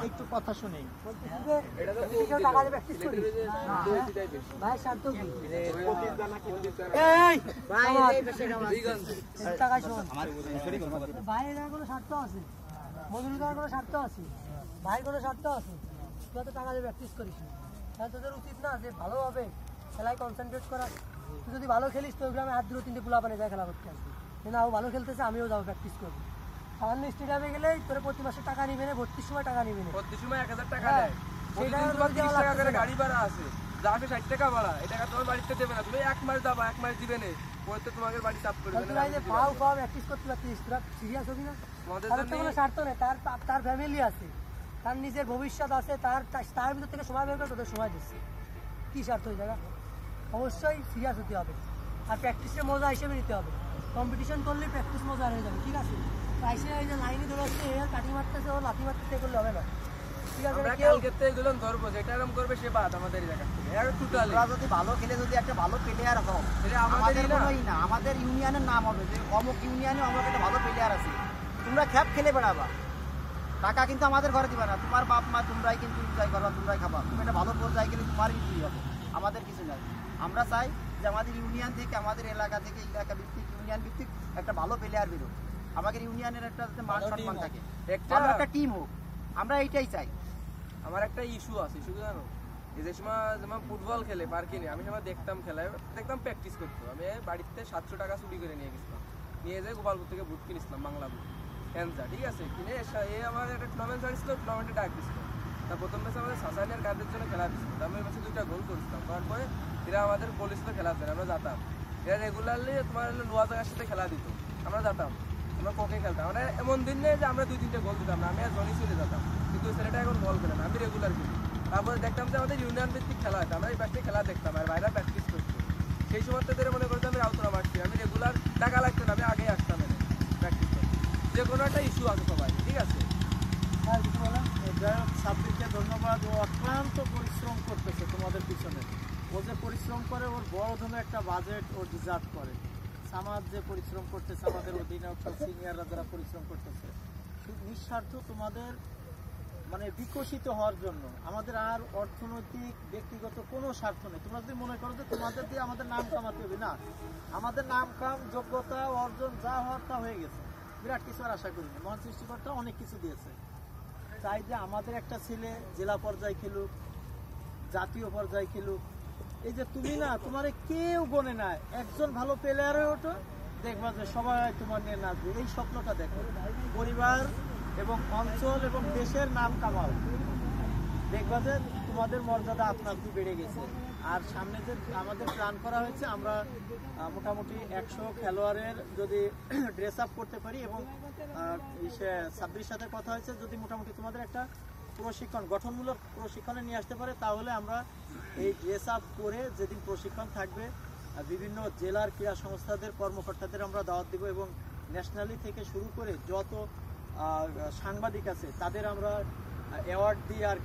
একটু কথা শুনি ভাইয়ের কোনো স্বার্থ আছে, মজুরিদার কোনো স্বার্থ আছে, ভাইয়ের কোনো স্বার্থ আছে। তুই তো টাকা দিয়ে প্র্যাকটিস করিস না, তাহলে তোদের উচিত না যে ভালোভাবে খেলায় কনসেন্ট্রেট করা। তুই যদি ভালো খেলিস তো গ্রামে হাত 2-3টে পোলা পানে যায় খেলা করতে আসবি, কিন্তু ও ভালো খেলতেছে আমিও যাবো প্র্যাকটিস করবো। সামান্য স্টেডিয়ামে গেলেই তোর প্রতি মাসে টাকা নিবে না, ভর্তির সময় টাকা নিবে না, ভর্তির সময় 1000 টাকা দেয়, টাকা করে গাড়ি ভাড়া আছে, যাবে 60 টাকা ভাড়া, এই টাকা তোমার বাড়িতে দেবে না, তুমি এক মাস দাও, এক মাস দিবে না, পরে তো তোমাদের বাড়ি চাপ করবে না। যে পাও প্র্যাকটিস করতে পারছিস, তোরা সিরিয়াস হবি না? তার তো কোনো স্বার্থ নেই, তার ফ্যামিলি আছে, তার নিজের ভবিষ্যৎ আছে, তার ভিতর থেকে সময় বের করে তোদের সময় দিচ্ছে। কী স্বার্থ ওই জায়গা? অবশ্যই সিরিয়াস হতে হবে, আর প্র্যাকটিসের মজা হিসেবে নিতে হবে। কম্পিটিশন করলে প্র্যাকটিস মজা হয়ে যাবে, ঠিক আছে? তাইসে এই যে লাইনে দৌড়াচ্ছে, এ কাটি মারতেছে, ও লাথি মারতেছে, করলে হবে না, ঠিক আছে? এগুলো ধরবো, যেটা এরকম করবে সে বাদ আমাদের জায়গা থেকে। যদি ভালো খেলে যদি একটা ভালো প্লেয়ার হোক, আমাদের না, আমাদের ইউনিয়নের নাম হবে যে অমুক ইউনিয়নে অমুক একটা ভালো প্লেয়ার আছে। তোমরা খ্যাপ খেলে বেড়াবা, টাকা কিন্তু আমাদের ঘরে দিবা না, তোমার বাপ মা তোমরাই কিন্তু এনজয় করবা, তোমরাই খাবা। তুমি একটা ভালো পর্যায়ে গেলে তোমার কিছুই হবে, আমাদের কিছু নাই। আমরা চাই যে আমাদের ইউনিয়ন থেকে, আমাদের এলাকা থেকে, এলাকা ভিত্তিক, ইউনিয়ন ভিত্তিক একটা ভালো প্লেয়ার বেরোক, আমাদের ইউনিয়নের একটা মান সম্মান থাকে, একটা টিম হোক, আমরা এইটাই চাই। আমার একটা ইস্যু আছে, ইস্যু জানো, এই যে সময় যেমন ফুটবল খেলে পার্কে নিয়ে, আমি সময় দেখতাম খেলায়, দেখতাম প্র্যাকটিস করতো, আমি বাড়িতে 700 টাকা চুরি করে নিয়ে গেছিলাম, নিয়ে যাই গোপালপুর থেকে বুট কিনেছিলাম, বাংলা বুট হ্যান্সা, ঠিক আছে, কিনে এ আমার একটা টুর্নামেন্ট ছাড়ছিল, টুর্নামেন্টে ডাক দিচ্ছিল। তা প্রথম ম্যাচে আমাদের সাসানিয়ার কাদের জন্য খেলা দিচ্ছিল, আমি ওই ম্যাচে 2টা গোল করেছিলাম, তারপরে এরা আমাদের বলেছিল খেলাতে, আমরা যেতাম, এরা রেগুলারলি তোমার লোয়া জায়গার সাথে খেলা দিত, আমরা যেতাম, আমরা কোকে খেলতাম। আমরা এমন দিন নেই যে আমরা 2-3টে গোল দিতাম না, আমি আর জনি চলে যেতাম, কিন্তু ছেলেটা এখন বল খেলে না, আমি রেগুলার খেলি। তারপরে দেখতাম যে আমাদের ইউনিয়ন ভিত্তিক খেলা হতো, আমরা এই পাশে খেলা দেখতাম, আর বাইরে প্র্যাকটিস করতো। সেই সময় তাদের মনে করতাম আমি রাউতরা মারছি, আমি রেগুলার টাকা লাগতো না, আমি আগেই আসতাম এনে প্র্যাকটিস করতে। যে কোনো একটা ইস্যু আছে সবাই, ঠিক আছে? সাব্বিরকে ধন্যবাদ, ও অক্লান্ত পরিশ্রম করতেছে তোমাদের পিছনে। ও যে পরিশ্রম করে, ওর বড় ধরনের একটা বাজেট ও ডিজার্ভ করে। সামাদ যে পরিশ্রম করতেছে, আমাদের অধীনে সিনিয়ররা যারা পরিশ্রম করতেছে, নিঃস্বার্থ তোমাদের মানে বিকশিত হওয়ার জন্য। আমাদের আর অর্থনৈতিক ব্যক্তিগত কোনো স্বার্থ নেই। তোমরা যদি মনে করো যে তোমাদের দিয়ে আমাদের নাম কামাতে হবে, না, আমাদের নাম কাম যোগ্যতা অর্জন যা হওয়ার তা হয়ে গেছে, বিরাট কিছু আর আশা করি না। মহান সৃষ্টিকর্তা অনেক কিছু দিয়েছে, চাই যে আমাদের একটা ছেলে জেলা পর্যায়ে খেলুক, জাতীয় পর্যায়ে খেলুক। এই যে তুমি না, তোমার কেউ গনে না, একজন ভালো প্লেয়ার হয়ে ওঠো, দেখবা যে সবাই তোমার নিয়ে নাচবে। এই স্বপ্নটা দেখো, পরিবার এবং অঞ্চল এবং দেশের নাম কামাও, দেখবা যে তোমাদের মর্যাদা আপনা আপনি বেড়ে গেছে। আর সামনে যে আমাদের প্ল্যান করা হয়েছে, আমরা মোটামুটি 100 খেলোয়াড়ের যদি ড্রেস আপ করতে পারি, এবং সাব্বির সাথে কথা হয়েছে যদি মোটামুটি তোমাদের একটা প্রশিক্ষণ, গঠনমূলক প্রশিক্ষণে নিয়ে আসতে পারে, তাহলে আমরা এই ড্রেস আপ করে যেদিন প্রশিক্ষণ থাকবে, বিভিন্ন জেলার ক্রীড়া সংস্থাদের কর্মকর্তাদের আমরা দাওয়াত দেব, এবং ন্যাশনালি থেকে শুরু করে যত সাংবাদিক আছে তাদের আমরা অ্যাওয়ার্ড দিই আর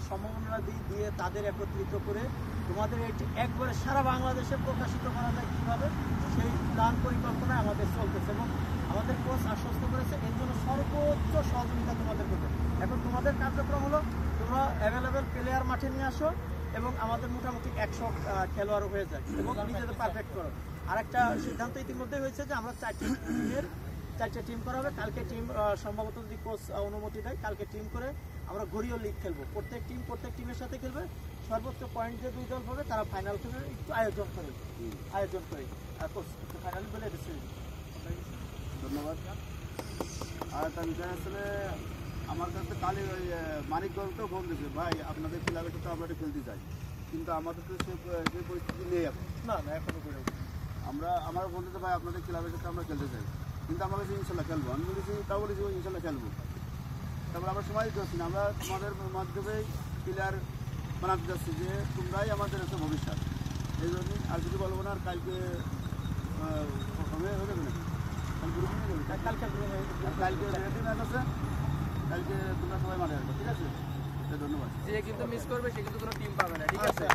সম্মাননা দিয়ে তাদের একত্রিত করে তোমাদের এটি একবারে সারা বাংলাদেশে প্রকাশিত করা যায় কীভাবে, সেই প্ল্যান পরিকল্পনা আমাদের চলতেছে, এবং আমাদের কোচ আশ্বস্ত করেছে এর জন্য সর্বোচ্চ সহযোগিতা তোমাদের করবে। এখন তোমাদের কার্যক্রম হলো তোমরা অ্যাভেলেবেল প্লেয়ার মাঠে নিয়ে আসো, এবং আমাদের মোটামুটি 100 খেলোয়াড় হয়ে যায়, এবং নিজেদের পারফেক্ট করো। আর একটা সিদ্ধান্ত ইতিমধ্যে হয়েছে যে আমরা 4টে টিম করা হবে। কালকে টিম সম্ভবত যদি কোচ অনুমতি দেয়, কালকে টিম করে আমরা গড়িও লিগ খেলবো। প্রত্যেক টিমের সাথে খেলবে, সর্বোচ্চ পয়েন্ট যে 2 দল হবে তারা ফাইনাল খেলবে, একটু আয়োজন করে কোচ একটু ফাইনালি বলে দিচ্ছে। ধন্যবাদ। আর একটা বিষয় আসলে আমার কাছে কালে ওই মানিকগঞ্জকেও ফোন দিয়েছে, ভাই আপনাদের ক্লাবের সাথে আমরা খেলতে চাই, কিন্তু আমাদের তো সেই পরিস্থিতি নেই এখন। না এখনো করে আমার ফোন দিতে, ভাই আপনাদের ক্লাবের সাথে আমরা খেলতে চাই, কিন্তু আমরা বলেছি ইনশাল্লাহ খেলবো। আমি বলেছি, তাও বলেছি ইনশাল্লাহ খেলবো। তারপরে আমরা সময় দিতে পারছি না, আমরা তোমাদের মাধ্যমেই প্লেয়ার বানাতে যাচ্ছি, যে তোমরাই আমাদের একটা ভবিষ্যৎ। এই জন্যই আর কিছু বলবো না। আর কালকে হয়ে যাবে না, কালকে ম্যাচ আছে, কালকে তোমরা সবাই মাঠে আসবে, ঠিক আছে? ধন্যবাদ। যে কিন্তু মিস করবে সে কিন্তু কোনো টিম পাবে না, ঠিক আছে?